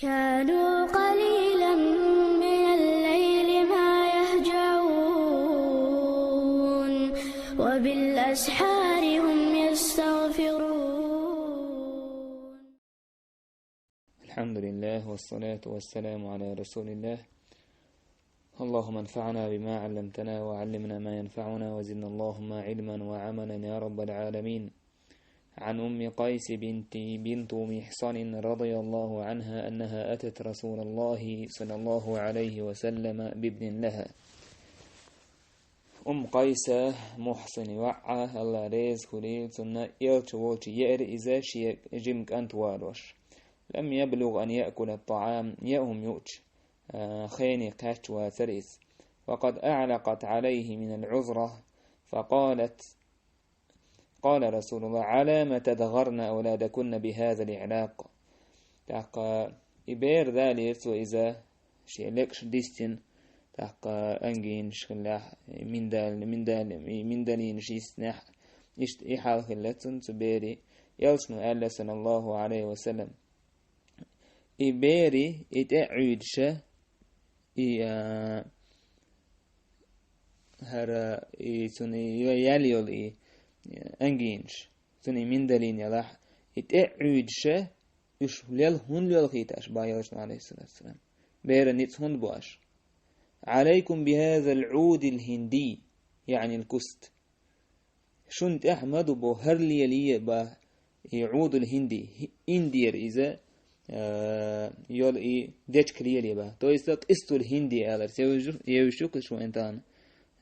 كانوا قليلا من الليل ما يهجعون وبالأسحار هم يستغفرون. الحمد لله والصلاة والسلام على رسول الله. اللهم انفعنا بما علمتنا وعلمنا ما ينفعنا وزدنا اللهم علما وعملا يا رب العالمين. عن أم قيس بنت محصن رضي الله عنها أنها أتت رسول الله صلى الله عليه وسلم بابن لها. أم قيس محصن وعى الله ريز خليل سنة إلت ووتي يأر إذا شيء جمك أنت واروش لم يبلغ أن يأكل الطعام يأهم يؤج خيني قاش وثريس وقد أعلقت عليه من العذرة قال رسول الله على ما تدغرن أولادكن بهذا الإعلاق. تحقى إبير ذلك وإذا شيء لكش ديستن تحقى أنجين شخلاح من دالين شيسنح إشت إحال خلتن تبيري يلسنو ألا صلى الله عليه وسلم إبيري إتعيد شه هر سني ياليول أنجينش سني من دلين يلاح إتعيد شه يشلل هون ليل خيتاش بايلش عليه الصلاة والسلام بير نيتس هون بواش عليكم بهذا العود الهندي يعني الكست شنت أحمد بو هرلي لي با عود الهندي إندير إذا يول إي ديش كليلي با تو يستق استو الهندي ألر يوشوك شو إنتان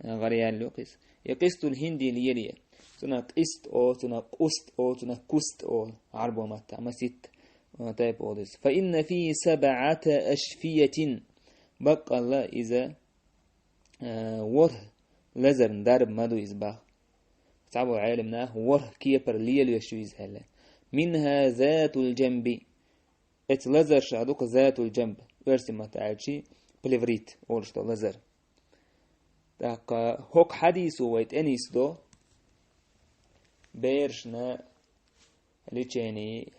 غريان لوكس يقستو الهندي ليلي تنا قست أو تنا قست أو تنا كست أو عربو متى ما ست تايب أودس فإن في 7 أشفية بقى الله إذا وره لزر دارب مدو إزباخ تعبوا عالمنا وره كيبر ليل يشويز هلا منها ذات الجنب اتلزر شادوك ذات الجنب ورسي ما تعالشي بليفريت أولشتو لزر تاقا هوك حديثو ويت أنيس دو بيرشنا ليتشيني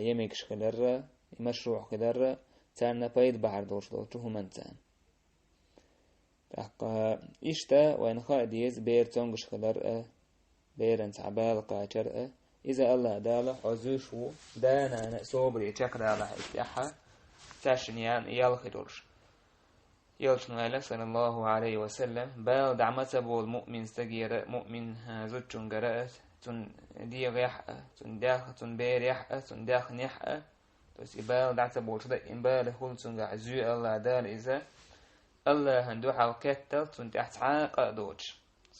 يميكش خلر مشروع خلر تانا بايد بحر دوشتو تشوهو منتان تاقا إشتا وين خاديز بير تونغش خلر بيرن تعبال قاچر إذا الله داله حزوشو دانا صوبري تشكر على إتياحا تاشنيان يالخدورش يلشن صلى الله عليه وسلم بال دعمت بول مؤمن سجير مؤمن زوجون جرأت تن دي ريح تن داخ تن بير يح تن داخ نح بس بال دعت بول شدة إن بال هول تن عزو الله دال إذا الله هندو حركات تن تحت عاق دوج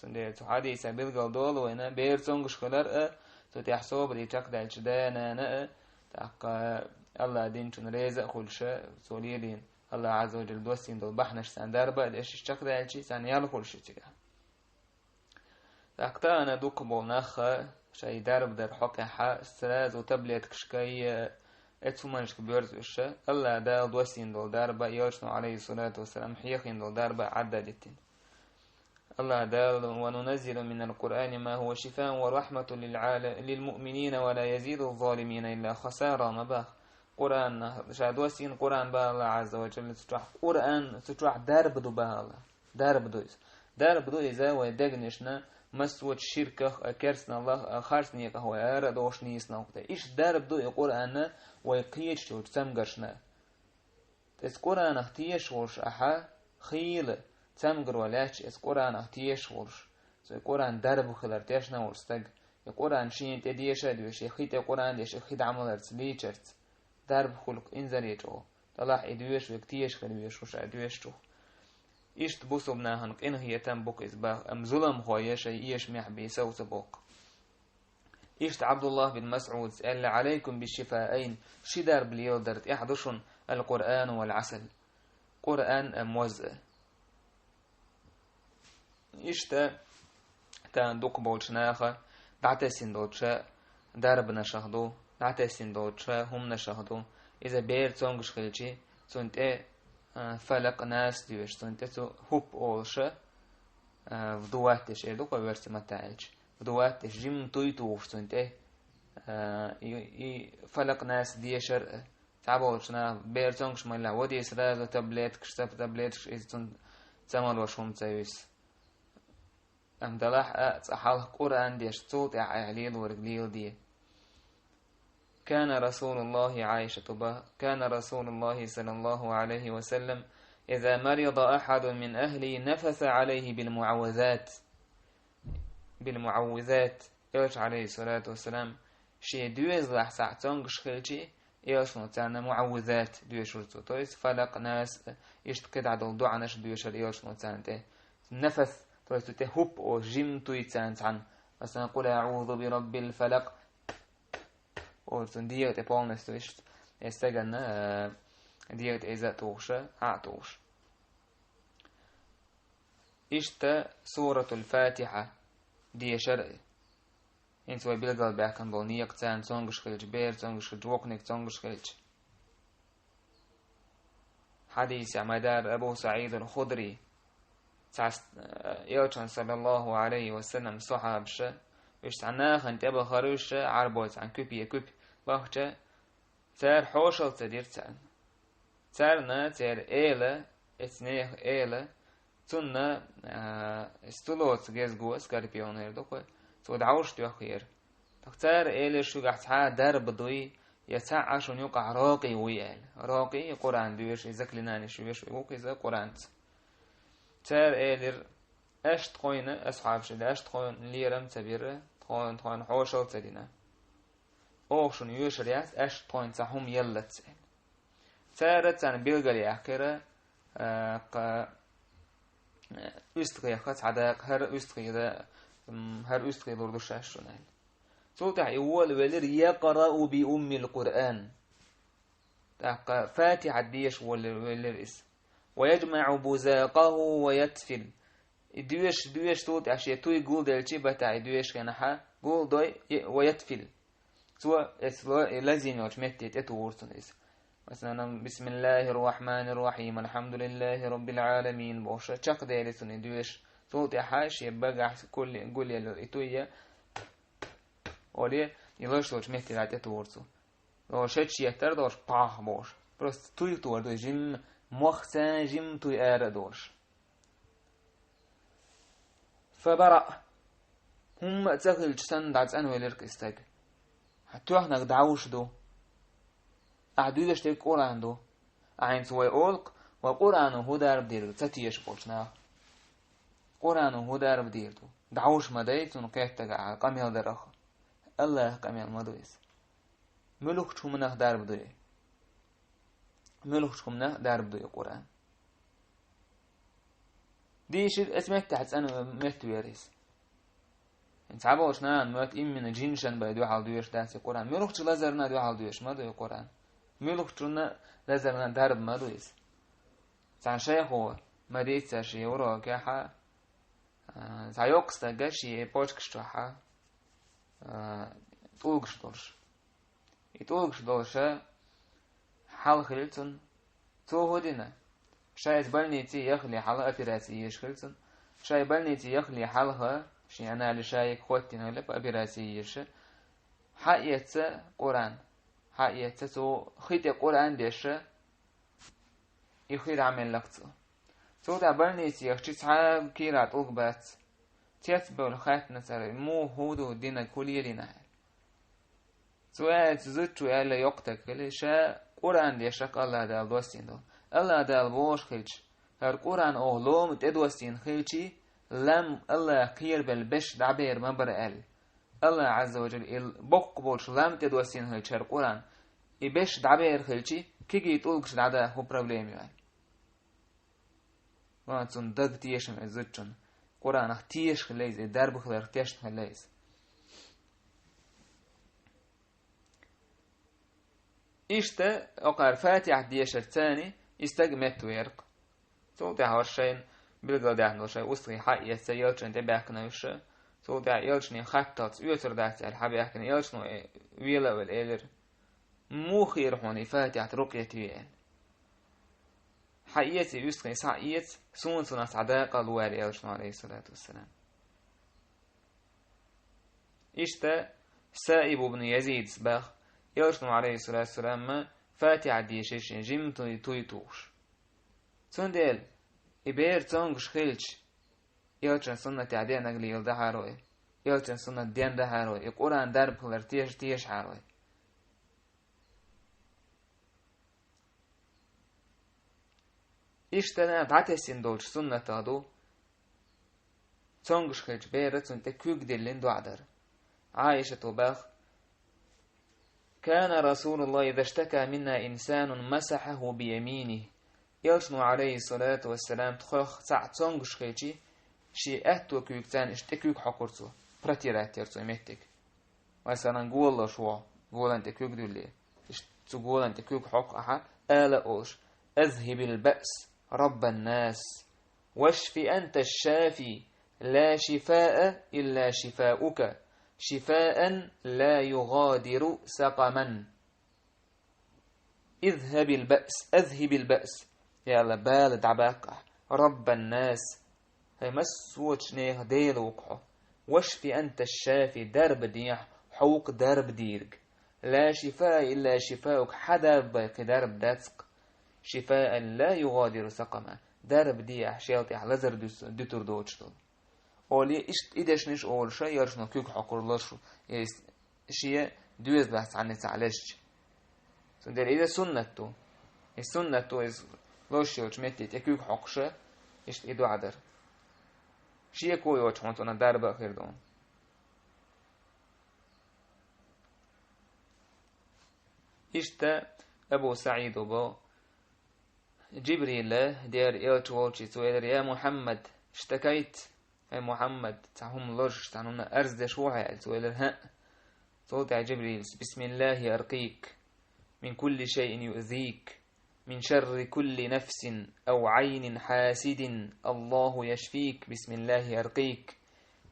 تن ده تحدي سبيل قدول وإنا بير تنقش خلر تن تحسب دي تك دالش دانا نا تحق الله دين تن رزق كل شيء سوليدين الله عز وجل دوسين دول بحنش سان داربا ديش اشتاق دالشي سان يالو كل شيء تيجا تحقتا أنا دوك بولناخ شاي دارب در حقا حا استراز وتبليت كشكاي اتفمانش كبيرز وشا الله دال دوسين دول داربا يوشنو عليه الصلاة والسلام حيخين دول داربا عددتين الله دال وننزل من القرآن ما هو شفاء ورحمة للمؤمنين ولا يزيد الظالمين إلا خسارة مباخ قرآن شادوسين قرآن با الله عز وجل تتوح قرآن تتوح درب دو با الله درب دو إذا ويدقنشنا مسوت شركة كرسنا الله خارسنيك هو أرد وشنيسنا وقتا إيش درب دو قرآن ويقيش شو تسمقرشنا تس قرآن اختيش ورش أحا خيل تسمقر ولاش اس قرآن اختيش ورش قرآن درب خلر تيشنا ورستق قرآن شين تديشا دوش يخيط قرآن ديش يخيط عمل ارتسليشرت درب خلق إنزريجو طلع إدويش ويكتيش خلويش وش إدويشتو إيش تبوسو بناهنك إن هي تنبوك إزباغ أم ظلم خويش إيش محبي سوت بوك إيش عبد الله بن مسعود قال عليكم بالشفاءين شدار بليل درت إحدشن القرآن والعسل قرآن أموزع إيش تان دوك بولشناخة دعتسين دوتشا دربنا شهدو دعتسين دوتشا هم نشهدو إذا بير تونغش خلشي تونت فلق ناس ديوش تونت تو هوب أولشا فدواتش دوك ويرسي متاعلش فدواتش جيم تويتوش تونت فلق ناس ديشر تعبولشنا بيرتونش ملا ودي سراز وتابلت كشتاب تابلت إذن زمان وشهم تسويس أم دلح أصحاب قرآن ديش صوت عليل ورجليل دي كان رسول الله عائشة به كان رسول الله صلى الله عليه وسلم إذا مرض أحد من أهلي نفث عليه بالمعوذات إيش عليه الصلاة والسلام شيء دوز لح ساعتون قشخلشي إيش نوتانا معوذات دوش رتو تويس فلق ناس إيش كده عدل دعناش دوش إيش نوتانا ته نفث تويس تهوب أو جيم تويتان عن مثلا قل أعوذ برب الفلق أو تندية تبالنس تويش استجنا ديت إذا توشة عطوش إشتا سورة الفاتحة دي شرعي إن سوى بلغل بأكن بولنيق تان تونغش خلج بير تونغش خلج وقنك تونغش خلج حديث عمدار أبو سعيد الخضري يوشن صلى الله عليه وسلم صحابش وش عناخ انت أبو خروش عربوز عن كوبي بخجة تار حوشل تدير تارنا تار إيلا اتنيخ إيلا تنا استلوت جيز جوس كاربيونير دوكو تودعوش تيخير تختار إيلا شو قاعد دار بدوي يسعى شون يقع راقي ويال راقي قرآن دويش إذا كلناني شو يش يقول إذا قرآن تار إيلر أشت قوينا أصحاب شد أشت قوين ليرم تبير قوين حوشل تدينا أوشون يوشريات أشت قوين تهم يلت تارت عن بيلغري أخيرا üstgeye kat hadak her üstgeye her üstgeye durdu şaşrunay صوتح يول ولر يقرأ بأم القرآن تحقى فاتحة ديش ولر اس ويجمع بزاقه ويتفل دويش توت عشي توي قول دلشي بتاع دويش كنحا قول دوي ويتفل سواء لازم يوشمتت اتورتن اس مثلا بسم الله الرحمن الرحيم الحمد لله رب العالمين بوشة چق ديلتون دويش صوت حاش يبقى كل قول يلو اتوية ولي يلاش توش مهتي راتي تورتو لو شتش يتر دوش باح بوش بس توي تور دو جيم مخسان جيم توي ار دوش فبرأ هم تغل جسن دعز انو يلرك استاق حتو احنا دعوش دو أعدو يشترك قرآن دو عين سوى أولق وقرآن هو دار بدير تتيش بوشنا قرآن هو دار بدير دو دعوش مدايت ونقيت تقع قميل درخ الله قميل مدويس ملوك شمناه دار بدوي ملوك شمناه دار بدوي قرآن ديش اسمك تحت أنا مهتو يريس انت عبوش نان موت من جينشن بايدو حال دويش داسي قرآن ملوك شلازرنا دو حال دويش مدوي قرآن ملوك شلنا لازرنا دارب مدويس عن شيخ هو مديت شيء ورا كحا زايوكس تجشي بوشكشتوحا توغشتوش يتوغشتوش حال خلتن تو هدينا شايز بلنيتي يخلي حال أبيراسي يشخلتن شاي بلنيتي يخلي حالها شي أنا لشايك خوتنا لب أبيراسي يش حقيقة قرآن حقيقة تو خيط قرآن ديش يخير عمل لقطه تو دبلنيتي يخشي صعب كيرات أقبات تيتبول خاتنا سر مو هودو دينا كلي لنا سؤال زوجو ألا يقتك لشا قرآن ديشك الله دال دوستين دو الله دال بوش خلج هر قرآن أغلوم تدوستين خلجي لم الله خير بالبش دعبير مبرأل الله عز وجل بق بولش لم تدوستين خلج هر قرآن إبش دعبير خلجي كيجي تقولكش دعدا هو بروبليم يعني وانتون دق تيشم ازوجون قرآن اختيش خليز درب خلير اختيش خليز إشتا أقار فاتح ديشر تاني استجمت ويرق توضع هالشين بلغل دهن وشي أصلي حقية سيالشن تباكنا وشي توضع يالشني خطط يوتر داكت الحباكنا يالشنو ويلا والإيلر مو خير هوني فاتح رقية ويان حقيقة يسقي سعية سنة صداقة الوالي يالشنو عليه الصلاة والسلام إشتا سائب بن يزيد سباخ يالشنو عليه الصلاة والسلام فاتحة ديشيش جيم تويتوش سندل إبير تونغش خيلش يلچن سنة تعدين نقلي يلده هاروي يلچن سنة دين ده هاروي القرآن درب خلر تيش هاروي إشتنا بعتسين دولش سنة تادو تونغش خيلش بيرت سنة كوك دلين دوعدر عائشة باخ كان رسول الله إذا اشتكى منا إنسان مسحه بيمينه يلشنو عليه الصلاة والسلام تخوخ ساعة تونغش خيلشي شي أهتو كوكتان اشتكوك حقرتو براتيرات يرتو يمتك مثلا قول شو قول أنت كوك دولي تقول أنت كوك حق أحد آلا أوش أذهب البأس رب الناس واشفي أنت الشافي لا شفاء إلا شفاؤك شفاء لا يغادر سقما أذهب البأس يلا بال دعباك رب الناس هي مسوتش نيه ديل وقعه واشفي أنت الشافي درب ديح حوق درب ديرك لا شفاء إلا شفاؤك حدا باقي درب داتسق شفاء لا يغادر سقما درب ديح شيلتي حلزر دتر دوتشتل أولي إدش نش أول شيء يرشنا كيك حقور لشو شيء دوز بحث عن تعالجش سندر إذا سنتو السنتو إز لوش يوش متي تكيك حقشة إشت إدو عدر شيء كوي وش حنتونا درب خير دون إشت أبو سعيد وبو جبريل دير إلش والشي سوير يا محمد اشتكيت يا محمد تعهم لرش تعنونا أرز دشوها سوير ها صوت جبريل بسم الله أرقيك من كل شيء يؤذيك من شر كل نفس أو عين حاسد الله يشفيك بسم الله أرقيك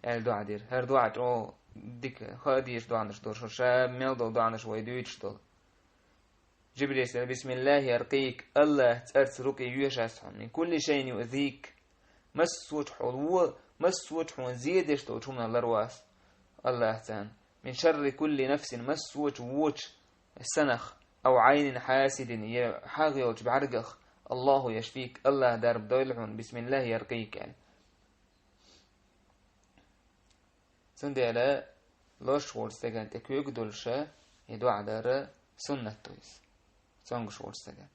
دعاء دير هر دعاء أو ديك خاديش دعاء نش دور شاب ميل دعاء نش ويدويش دول جبريل سأل بسم الله أرقيك الله تأرس رقي يشاسهم من كل شيء يؤذيك مسوت حلو مسوت حون زيدش توشون الرواس الله تان من شر كل نفس مسوت ووش السنخ أو عين حاسد حاغيوش بعرقخ الله يشفيك الله دارب دولعون بسم الله يرقيك يعني سندي على لوش ورستغان تكويق دولشا يدو عدار سنة تويس سنغش ورستغان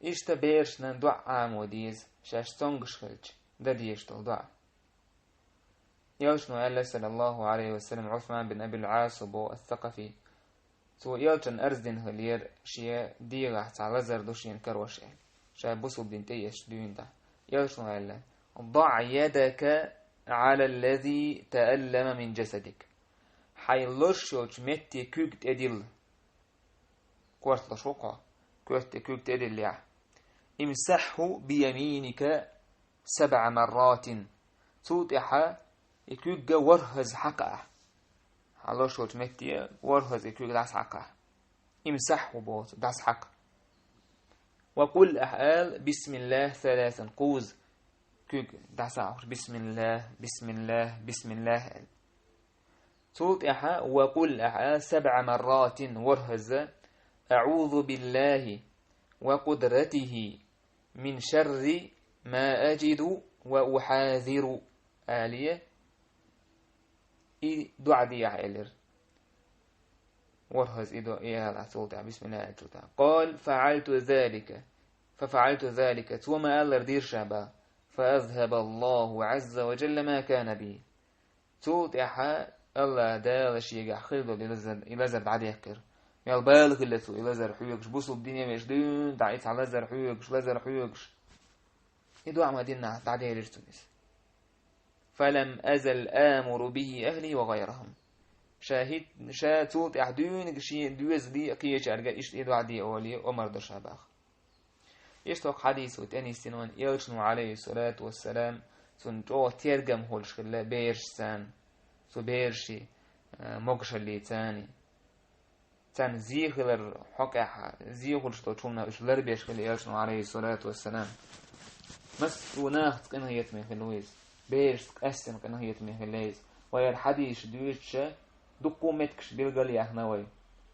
إشتا بيرشنا دعا عاموديز شاش سنغش خلج دا ديشتل دعا يلشنو قال صلى الله عليه وسلم عثمان بن أبي العاص وبو الثقفي تو يلشن أرزدن هلير شيا ديغا تعالى زردوشين كروش شا بوسو بنتيش دوين دا يلشنو قال ضع يدك على الذي تألم من جسدك حيلوش متي كوكت أدل كورت لشوقا كوكت أدل لع امسحه بيمينك 7 مرات توتح يكوك ورهز حقه حلوش متي ورهز يكوك داس حقه امسحه بوت داس حق وقل أحال بسم الله 3 قوز كوك داس بسم الله بسم الله بسم الله توتح وقل أحال 7 مرات ورهز أعوذ بالله وقدرته من شر ما أجد وأحاذر آلية دعاء دي عائلر ورهز إدو إيها العسولة بسم الله أجلتا قال ففعلت ذلك ثم ألر دير شابا فأذهب الله عز وجل ما كان به توتح الله دالش يقع خيضو إلازر بعد يحكر يال بالغ اللي تو إلازر حيوكش بوصل الدنيا مش دون دعيت على لازر حيوكش لازر حيوكش يدو عمدين تعدي رجتونيس فلم أزل آمر به أهلي وغيرهم شاهد شاتوت أحدون شيء دوز دي قيش أرجع إيش إدو عدي أولي أمر دشابخ يشتوق حديث وتاني سنون يلشنو عليه الصلاة والسلام سنجو ترجم هولش خلا بيرش سان سو بيرشي مقش اللي تاني تان زيخلر حقا زيخلش توشونا إشلر بيش خلا يلشنو عليه الصلاة والسلام مس وناخت قنه يتمي خلويز بيرش أسن قنه يتمي خلويز وير حديش دويتش دقو متكش بيلقل يحنوي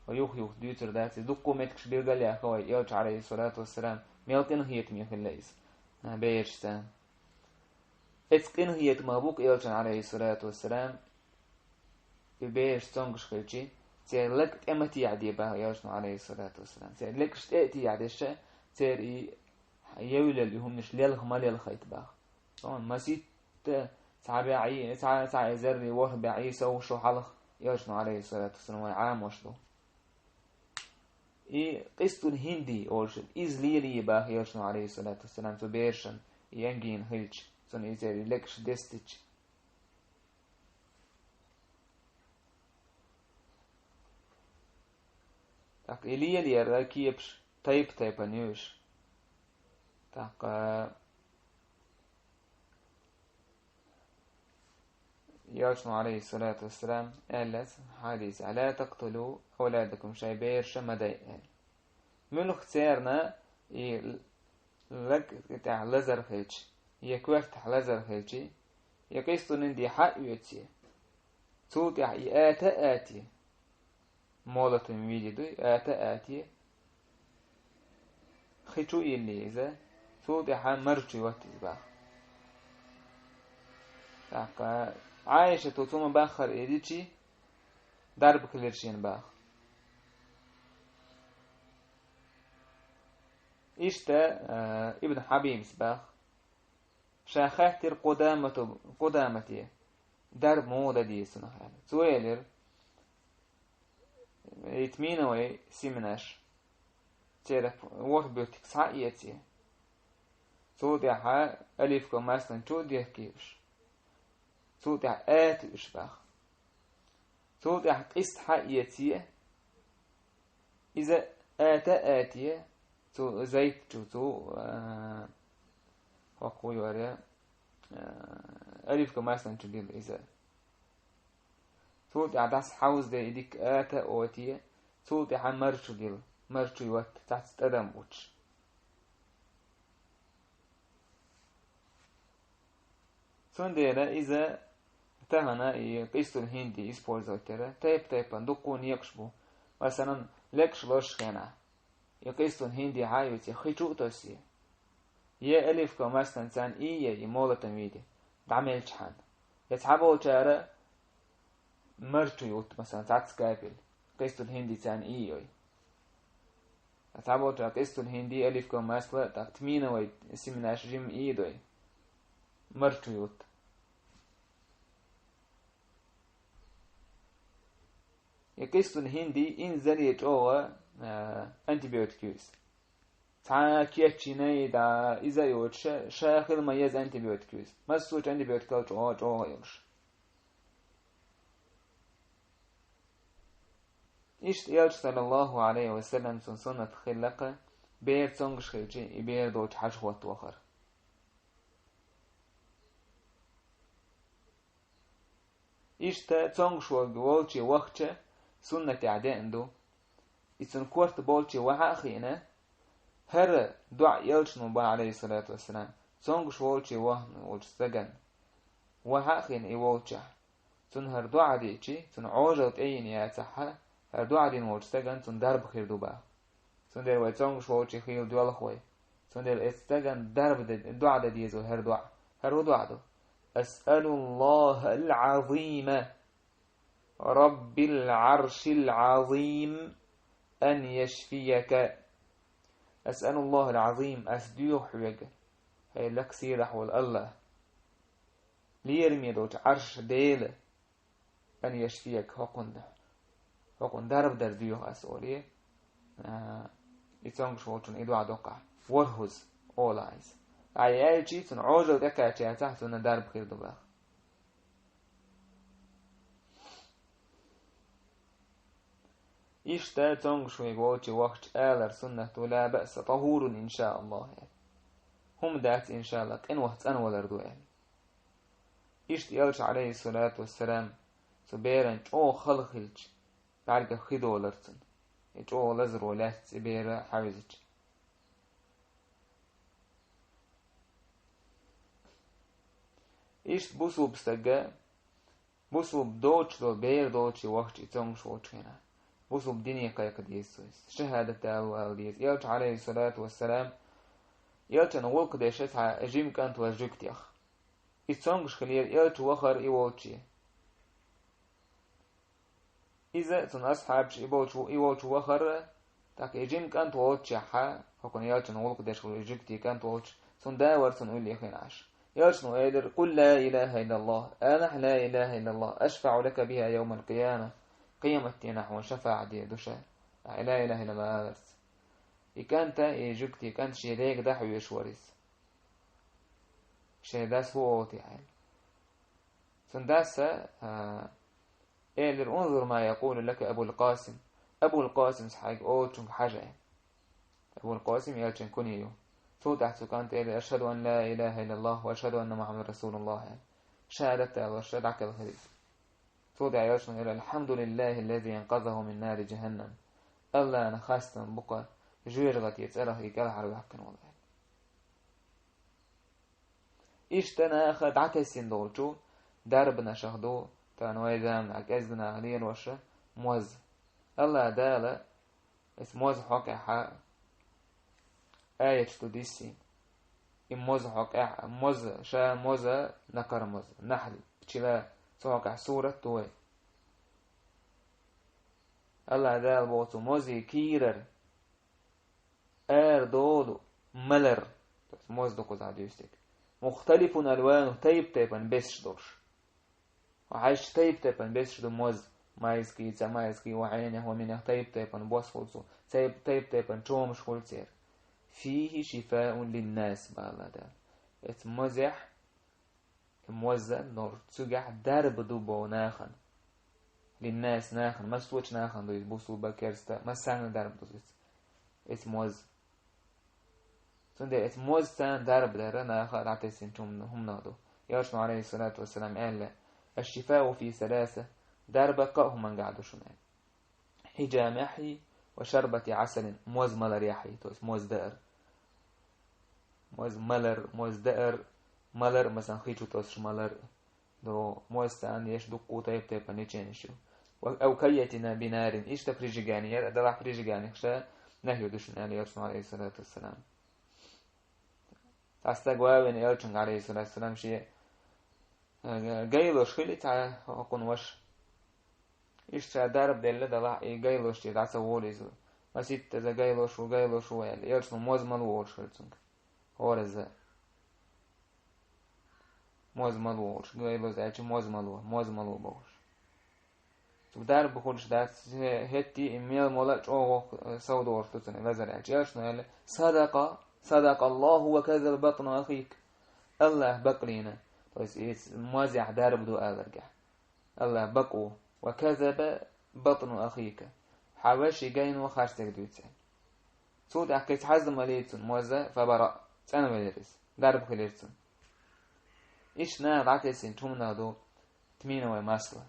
ويوخ دويتر داتي دقو متكش بيلقل يحنوي يوش عليه الصلاة والسلام ميلقن هيت ميخ الليس بيرشتان اتقن هيت مابوك يوش عليه الصلاة والسلام بيرش تونغش خلشي تير لك امتي عدي بها يوش عليه الصلاة والسلام تير لك شتأتي عديش تير يولي اللي هم مش ليلخ ما ليلخ يتباه طبعا ما سيت تعبي عي تعا زري وه بعيسى وشو حلخ يوشنو عليه الصلاة والسلام عام وشلو قصة الهندي أولشل لي باه يوشنو عليه الصلاة والسلام تو بيرشن ينجين هيلش سن إزاري لكش دستج تاك لي راكيبش تايب نيوش تاك يوشنو عليه الصلاة والسلام قالت حديث لا تقتلوا أولادكم شي بيرش مدائن من اختيارنا لك تاع لزر خيتش يكوف تاع لزر خيتشي يقيستو نندي حق يوتي تو تاع آتي مولة ميدي دوي آتي خيتشو اللي إذا تو تاع مرجي واتزبا تاع عايشة توتوما باخر إيديتشي درب كليرشين باخ إشتا ابن حبيب سباخ شاخاتر قدامتي درب مودة دي سنخال سويلر يتمينوي سيمناش تيرف وقت بيوتك سعيتي سوديها أليف كماسن توديه كيوش سوديها إشباخ سوديها قست حقيتي إذا آتي تو زيت تو وقوي ورا ألف كماسن توديه إذا سوديها داس حوز ده إديك أوتي سوديها مرشو يوت تحت تدم وش سنديرا إذا تهنا قيس الهندي إسبور زوترا تايب ندقون يكشبو مثلا لكش لوش خينا يقيس الهندي عايوتي خيشو توسي يا ألف كمثلا تان إيه يمولة تميدي دعمل شحن يتحبو تارا مرتو يوت مثلا تعت سكابل قيس الهندي تان إيه يتحبو تارا قيس الهندي ألف كمثلا تمينة وي سيمناش جيم إيه دوي مرتو يوت يقيس الهندي إن زليت أوه أنتيبيوتيكوس تا كيتشيني دا إذا يوتش شاخل ما يز أنتيبيوتيكوس ما سوتش أنتيبيوتيكال جوا يوش إشت يالش صلى الله عليه وسلم سنة خلقة بير تونغش خلجي بير دوش حشوة وخر إشت تونغش وغولشي وخشة سنة عدين دو إذن كورت بولشي وحا خينا هر دع يلشنو با عليه الصلاة والسلام تونغش وولشي وهن وولش سجن وحا خين إيولشا تن هر دع ديشي تن عوجت أين ياتحا هر دع دين وولش سجن تن درب خير دوبا تن دير وي تونغش وولشي خيل دوال خوي تن دير استجن درب دع ديزو هر دع دو أسأل الله العظيم رب العرش العظيم أن يشفيك أسأل الله العظيم أسديوح ويجا هاي لك سيرح والله ليرمي دوش عرش ديل أن يشفيك هقون درب در ديوح أسئولي يتونغ شوطن إدوع دوقع ورهز all eyes أي جي تن عوجل دكاتي تحتنا درب خير دوباخ إشتا تونغ شوي قوتي وقت آلر سنة لا بأس طهور إن شاء الله هم دات إن شاء الله إن وقت أنا ولا ردوين إشت يلش عليه الصلاة والسلام سبيرن أو خلقلج بعد خيدو لرتن أو لزر ولا سبير حوزج إشت بوسو بستجا بوسو بدوتش دو بير دوتش وقت يتم شوتشينا بوسو بدنيا كايك ديسوس شهادة الله ديس يلش عليه الصلاة والسلام يلش نقولك ديش اسعى اجيم كانت وجوكتيخ يتسونغش خليل يلش وخر يوتشي إذا تن أصحابش يوتش وخر تاك اجيم كانت ووتشي حا هكون يلش نقولك ديش وجوكتي كانت ووتش تن داور تن قول يخين عش يلش نقدر قل لا إله إلا الله أنا لا إله إلا الله أشفع لك بها يوم القيامة قيمة نحو شفاعة دي دوشة لا إله إلا الله أرس يكانت يجوكتي يكانت شيريك دحو يشوريس شيداس هو وطيعين سنداسة إيلر انظر ما يقول لك أبو القاسم أبو القاسم سحاق أوتشنك حاجة أبو القاسم يالشن كنيو ثو تحت كانت إيلر أشهد أن لا إله إلا الله وأشهد أن محمد رسول الله شهادة الله شهادة الحديث توضع يرشن إلى الحمد لله الذي ينقذه من نار جهنم الله أنا خاصة بقى جويرغت يتسأله يقال على حقا والله إشتنا أخذ عكسين دولشو دربنا شهدو تانوي دام عكسنا غليل وشا موز الله دالة اسموز حق حق آية تدسي موز حق موز شا موز نكر موز نحل بشلا سوق سورة توي الله دال بوتو موزي كيرر دودو ملر موز دو كوز عديوستيك مختلف ألوانه تيبن بسش دوش وعايش تيبن بسش دو موز مايسكي تمايسكي وعينه ومنه تيبن بوصفوزو تيبن شومش خلصير فيه شفاء للناس بالله دال اتمزح موزع نور تسجح درب دوبو ناخن للناس ناخن ما سوتش ناخن دويس بوسو بكرستا ما سان درب دويس اسموز سندي اسموز سان درب دره ناخن عتسين توم هم نادو ياشنا عليه الصلاة والسلام قال الشفاء في ثلاثة درب قاهم من قعدوا شنان حجامحي وشربة عسل موز ملر يحي تو موز دقر موز ملر موز دقر مالر مثلا خيجو توسش مالر دو موستان يش دقو تيب نيچينشو او كيتنا بنار ايش تفريجاني ده راح فريجاني خشا نهي دوشن عليه الصلاه والسلام استغواوين يلچن عليه الصلاه والسلام شي جايلوش خلي تاع اكون واش ايش درب دله ده راح جايلوش تاع سووليز ما سيت ده جايلوش وجايلوش ويل يلچن موز مالوش خلصن هورز موز مالوش جايلوز اچ موز مالو باش تو در بخورش دست هتی ایمیل مولا چو سودور تسنه وزر اچ ياش نال صدق الله وكذب بطن اخيك الله بقرينا بس موز يحدار بدو ارجع الله بقو وكذب بطن اخيك حواشي جاين وخرجت دوتين صوت احكيت حزم ليتون موز فبرا انا مدرس درب خليتون إيش نا رعتسين تومنا دو تمينة وماسلة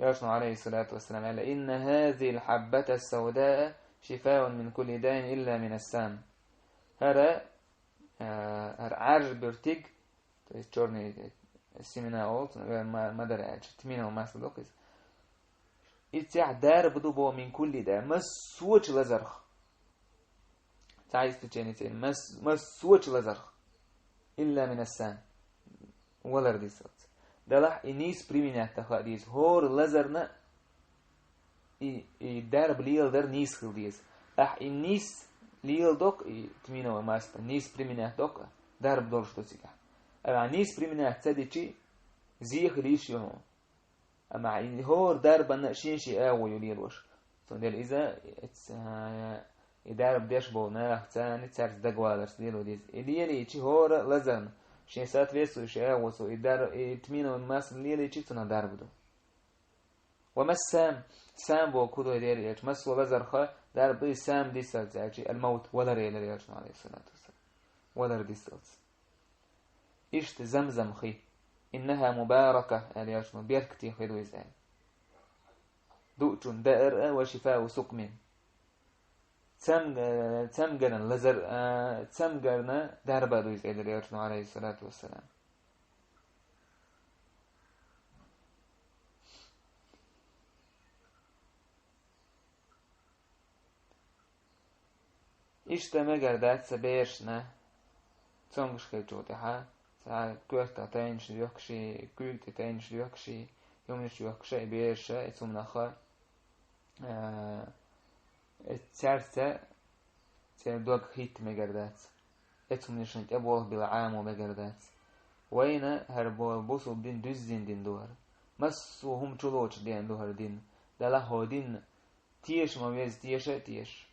يرشنا عليه الصلاة والسلام قال إن هذه الحبة السوداء شفاء من كل داء إلا من السام هذا عرج برتيج تشورني السمنة أولت ما درعج تمينة وماسلة دوكس إتساع دار بدو من كل داء مسوش لزرخ تعيس تجيني مسوش لزرخ إلا من السان ولا رديسات دلح إنيس بريمينات تخاديس هور لزرنا دار بليل در نيس خلديس إنيس ليل دوك تمينو ماستا نيس بريمينات دوك دار بدورش توسيكا أما نيس بريمينات تديشي زيخ ليش يهو أما هور دار بناشينشي آوو يليلوش فندل إذا إدارة بديش بوناخ تاني تارس دقوالرس ديلو ديز إليلي إيشي هور لزن شين سات فيسو إيشي آوسو إدارة إتمينو الماس إليلي إيشي تنا دار بدو وما سام بو كودو إدارة إيش مسو لزرخة دار بدو سام ديسالت إيشي الموت ولا ريال ريالشنا عليه الصلاة والسلام ولا ديسالت إيشت زمزم خي إنها مباركة ريالشنا بيركتي خيدو إزاي دوءتون دائر وشفاء سقم تمجرن لزر تمجرنا دربا دويز إلى ريالشنا عليه الصلاة والسلام إشتا مجردات سبيرشنا تونغش كيجوتها سا كورتا تاينش يوكشي كورتا تاينش يوكشي يومش يوكشي بيرشا اتسومناخا اتسارتا تردوغ هيت مجردات اتسومنش نتابوه بالعام ومجردات وين هربو بوسو دين دوزين دين دوهر مسو هم چلوچ دين دوهر دين دلا هودين تيش ما بيز تيش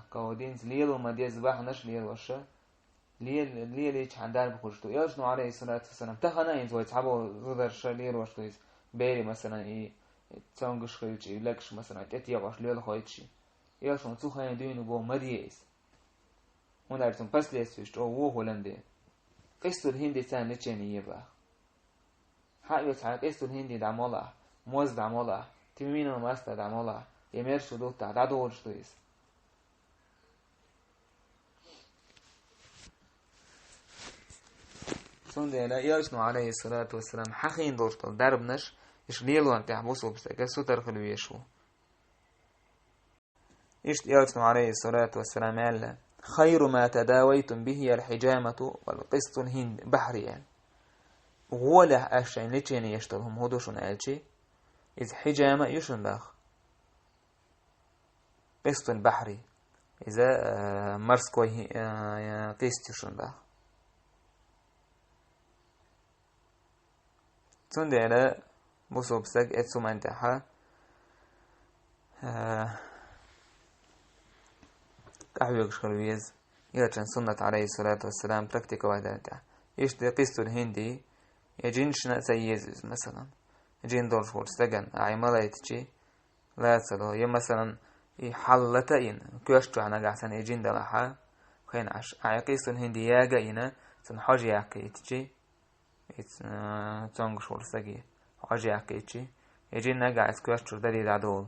كودين ليلو ما ديز باحنش ليلوشا ليل يش عندار بخشتو ياشنو عليه الصلاة والسلام تخنا ينزو يتحبو زودر شليل وشتو بيري مثلا اي تسونغش خيوش يلكش مثلا تتيا باش ليل خايتشي ياشنو تسوخا يدوينو بو مديس ونارتون بس ليسوشت او هولندي قصة الهندي سان لتشيني يبا حق يتحق قصة الهندي دعمولا موز دعمولا تيمينو ماستا دعمولا يميرشو دوتا دعدو شتويس سندلا ياشنو عليه الصلاة والسلام حقين دورتل دربنش إش ليلو أنت حبوسو بستك سوتر خلو يشو إش ياشنو عليه الصلاة والسلام قال خير ما تداويتم به الحجامة والقسط الهند بحريان ولا أشين لتشيني يشتلهم هدوشون ألشي إذ حجامة يشن داخ قسط بحري إذا مرسكوي قسط يشن داخ تندلا بوسو بسك اتسو منتحا أحيوكش خلويز يلتشن سنة عليه الصلاة والسلام براكتيكا واحدة يشتي قسط الهندي يجينشنا سييزوز مثلا يجين دور شغل سجن عيمالا يتجي لا تسلو يم مثلا يحلتين كيشتو عنا قاعسان يجين دلحا خين عش قسط الهندي ياجا ينا تنحاجي يعكي يتجي تونغ شغل سجي حاجي يعكي يتجي يجين نقع اسكيشتو دالي دادول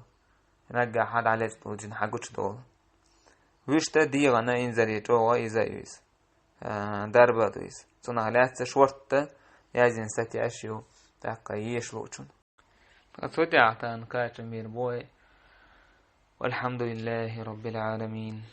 نقع حد عليه تولجين حاجوش دول ويشتا ديغانا إنزالي جوا إزايويس دربا دويس تنهلات شورتا يازين ساتي أشيو تاقا يشلوچون فأتودع تان كاتمير بوي والحمد لله رب العالمين.